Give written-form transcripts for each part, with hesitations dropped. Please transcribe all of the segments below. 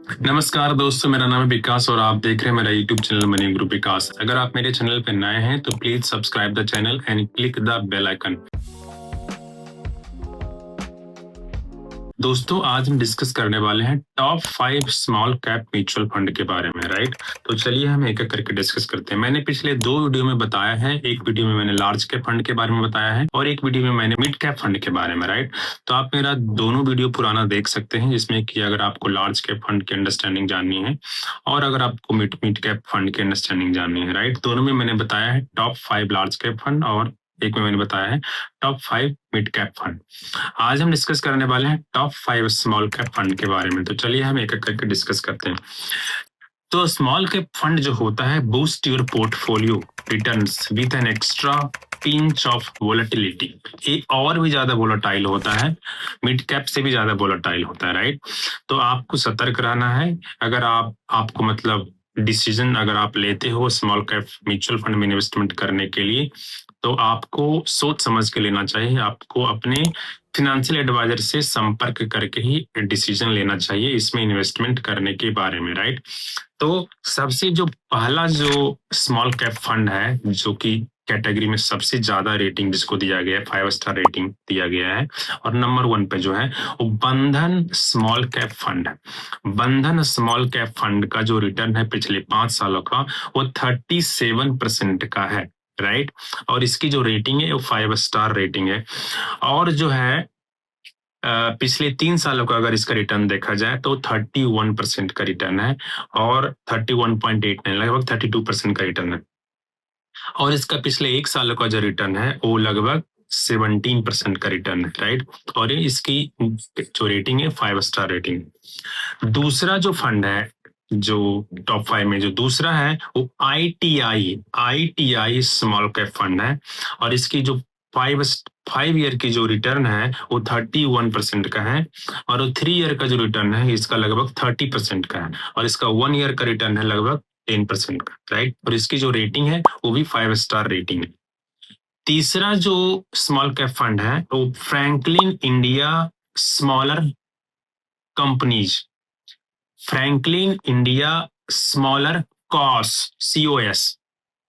नमस्कार दोस्तों, मेरा नाम है विकास और आप देख रहे हैं मेरा YouTube channel money group Vikas. अगर आप मेरे चैनल पे नए हैं तो please subscribe the channel and click the bell icon. दोस्तों, आज हम डिस्कस करने वाले हैं top 5 small cap mutual fund के बारे में, राइट। तो चलिए हम एक एक करके डिस्कस करते हैं। मैंने पिछले 2 वीडियो में बताया है, एक वीडियो में मैंने लार्ज कैप फंड के बारे में बताया है और एक वीडियो में मैंने मिड कैप फंड के बारे में, राइट। तो आप मेरा दोनों वीडियो पुराना देख सकते हैं, जिसमें कि अगर आपको लार्ज कैप फंड की अंडरस्टैंडिंग जाननी है और अगर आपको मिड कैप फंड की अंडरस्टैंडिंग जाननी है, राइट। दोनों में मैंने बताया है टॉप 5 लार्ज कैप फंड और एक में मैंने बताया है टॉप 5 मिड कैप फंड। आज हम डिस्कस करने वाले हैं टॉप 5 स्मॉल कैप फंड के बारे में। तो चलिए हम एक एक करके डिस्कस करते हैं। तो स्मॉल कैप फंड जो होता है boost your portfolio returns with an extra pinch of volatility. ये और भी ज्यादा वोलेटाइल होता है, मिड कैप से भी ज्यादा वोलेटाइल होता है, राइट। तो आपको सतर्क रहना है। अगर आपको मतलब डिसीजन अगर आप लेते हो स्मॉल कैप म्यूचुअल फंड में इन्वेस्टमेंट करने के लिए, तो आपको सोच समझ के लेना चाहिए। आपको अपने फिनेंशियल एडवाइजर से संपर्क करके ही डिसीजन लेना चाहिए इसमें इन्वेस्टमेंट करने के बारे में, राइट। तो सबसे जो पहला जो स्मॉल कैप फंड है, जो कि कैटेगरी में सबसे ज्यादा रेटिंग जिसको दिया गया है, 5 स्टार रेटिंग दिया गया है और नंबर 1 पे जो है वो बंधन स्मॉल कैप फंड है। बंधन स्मॉल कैप फंड का जो रिटर्न है पिछले 5 सालों का वो 37% का है, राइट। और इसकी जो रेटिंग है वो 5 स्टार रेटिंग है। और जो है पिछले 3 सालों का अगर इसका रिटर्न देखा जाए तो 31% का रिटर्न है और 31.89 लगभग 32% का रिटर्न है। और इसका पिछले 1 सालों का जो रिटर्न है वो लगभग 17% का रिटर्न है, राइट। और इसकी जो रेटिंग है 5 स्टार रेटिंग। दूसरा जो फंड है जो टॉप 5 में जो दूसरा है वो ITI स्मॉल कैप फंड है और इसकी जो 5 ईयर की जो रिटर्न है वो 31% का है और 3 ईयर का जो रिटर्न है इसका लगभग 30% का है और इसका 1 ईयर का रिटर्न है लगभग 10% का, राइट। और इसकी जो रेटिंग है वो भी 5 स्टार रेटिंग है। तीसरा जो स्मॉल कैप फंड है वो Franklin India smaller companies, Franklin India smaller COS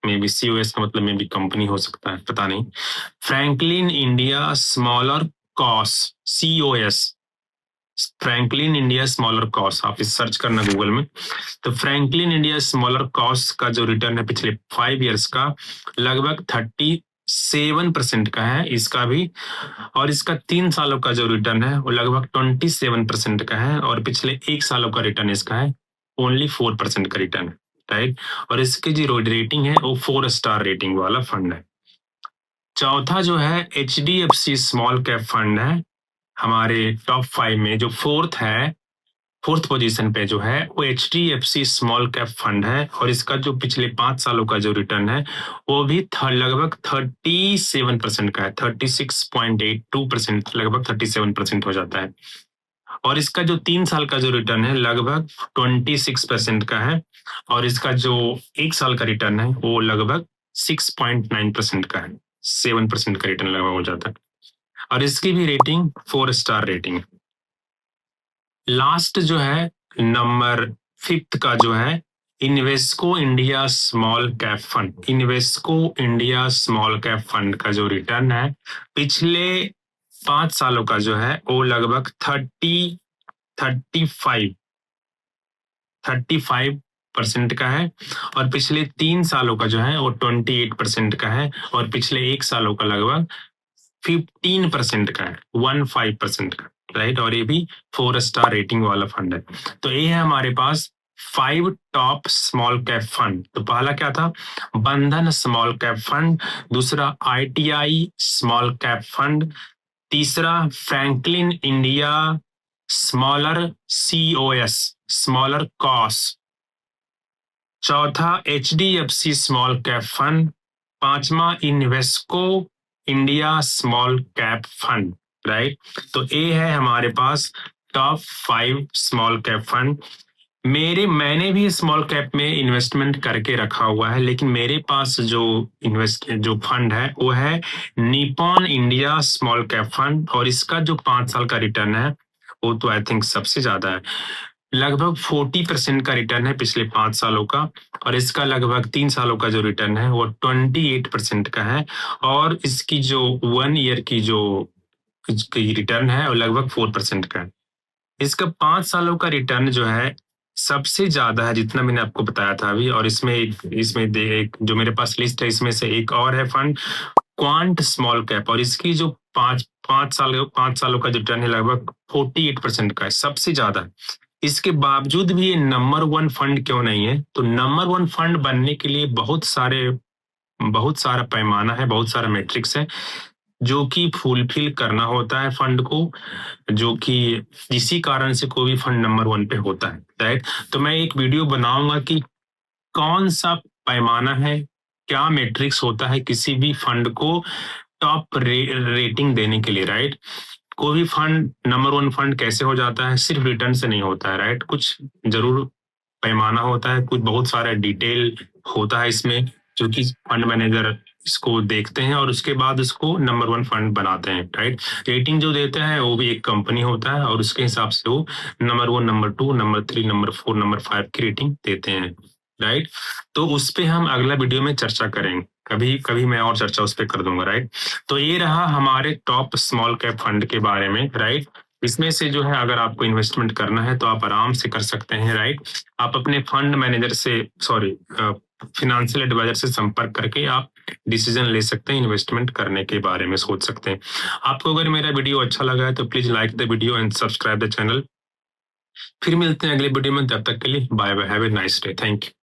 में भी COS का मतलब में भी कंपनी हो सकता है, पता नहीं। Franklin India smaller COS, Franklin India smaller cos, आप इस सर्च करना गूगल में। तो फ्रैंकलिन इंडिया स्मॉलर कॉस का जो रिटर्न है पिछले 5 इयर्स का लगभग 37% का है इसका भी। और इसका 3 सालों का जो रिटर्न है वो लगभग 27% का है और पिछले 1 सालों का रिटर्न इसका है ओनली 4% का रिटर्न, राइट। और इसकी जो रेटिंग है वो 4 स्टार रेटिंग वाला फंड है। चौथा जो है HDFC स्मॉल कैप फंड है हमारे टॉप 5 में। जो फोर्थ पोजीशन पे जो है वो HDFC स्मॉल कैप फंड है और इसका जो पिछले 5 सालों का जो रिटर्न है वो भी लगभग 37% का है, 36.82%, लगभग 37% हो जाता है। और इसका जो 3 साल का जो रिटर्न है लगभग 26% का है और इसका जो 1 साल का रिटर्न है वो लगभग 6.9% का है, 7% का रिटर्न लगभग हो जाता है और इसकी भी रेटिंग 4 स्टार रेटिंग है। लास्ट जो है नंबर 5 का जो है Invesco India small cap fund. Invesco India small cap fund का जो रिटर्न है पिछले 5 सालों का जो है वो लगभग 35% का है और पिछले 3 सालों का जो है वो 28% का है और पिछले 1 सालों का लगभग 15% का है, 15% का, राइट। और ये भी 4 स्टार रेटिंग वाला फंड है। तो ये है हमारे पास 5 टॉप स्मॉल कैप फंड। तो पहला क्या था? बंधन स्मॉल कैप फंड। दूसरा ITI स्मॉल कैप फंड। तीसरा Franklin India smaller COS, smaller cos. चौथा HDFC स्मॉल कैप फंड। पांचवा Invesco India small cap fund, right. तो ये है हमारे पास टॉप 5 स्मॉल कैप फंड। मैंने भी स्मॉल कैप में इन्वेस्टमेंट करके रखा हुआ है, लेकिन मेरे पास जो फंड है वो है Nippon India small cap fund और इसका जो 5 साल का रिटर्न है वो तो आई थिंक सबसे ज्यादा है। लगभग 40% का रिटर्न है पिछले 5 सालों का, और इसका लगभग 3 सालों का जो रिटर्न है वो 28% का है, और इसकी जो 1 ईयर की जो रिटर्न है वो लगभग 4% का है। इसका 5 सालों का रिटर्न जो है सबसे ज्यादा है जितना मैंने आपको बताया था अभी, और इसमें एक जो मेरे पास लिस्ट है इसमें से एक और है फंड क्वांट स्मॉल कैप, और इसकी जो पांच सालों का जो रिटर्न है लगभग 48% का है, सबसे ज्यादा। इसके बावजूद भी ये नंबर 1 फंड क्यों नहीं है? तो नंबर 1 फंड बनने के लिए बहुत सारा पैमाना है, बहुत सारा मैट्रिक्स है जो कि फुलफिल करना होता है फंड को, जो कि इसी कारण से कोई भी फंड नंबर 1 पे होता है, राइट। तो मैं एक वीडियो बनाऊंगा कि कौन सा पैमाना है, क्या मैट्रिक्स होता है किसी भी फंड को टॉप रेटिंग देने के लिए, राइट। कोई भी फंड नंबर 1 फंड कैसे हो जाता है? सिर्फ रिटर्न से नहीं होता है, राइट। कुछ जरूर पैमाना होता है, कुछ बहुत सारा डिटेल होता है इसमें, जो कि फंड मैनेजर इसको देखते हैं और उसके बाद उसको नंबर 1 फंड बनाते हैं, राइट। रेटिंग जो देते हैं वो भी एक कंपनी होता है, और उसके हिसाब से वो number 1, number 2, number 3, number 4, number 5 की रेटिंग देते हैं, राइट। तो उस पे हम अगला वीडियो में चर्चा करेंगे, कभी कभी मैं और चर्चा उस पर कर दूंगा, राइट। तो ये रहा हमारे टॉप स्मॉल कैप फंड के बारे में, राइट। इसमें से जो है अगर आपको इन्वेस्टमेंट करना है तो आप आराम से कर सकते हैं, राइट। आप अपने फंड मैनेजर से फिनेंशियल एडवाइजर से संपर्क करके आप डिसीजन ले सकते हैं, इन्वेस्टमेंट करने के बारे में सोच सकते हैं। आपको अगर मेरा वीडियो अच्छा लगा है तो please like the video and subscribe the channel. फिर मिलते हैं अगले वीडियो में, तब तक के लिए bye bye, have a nice day, thank you.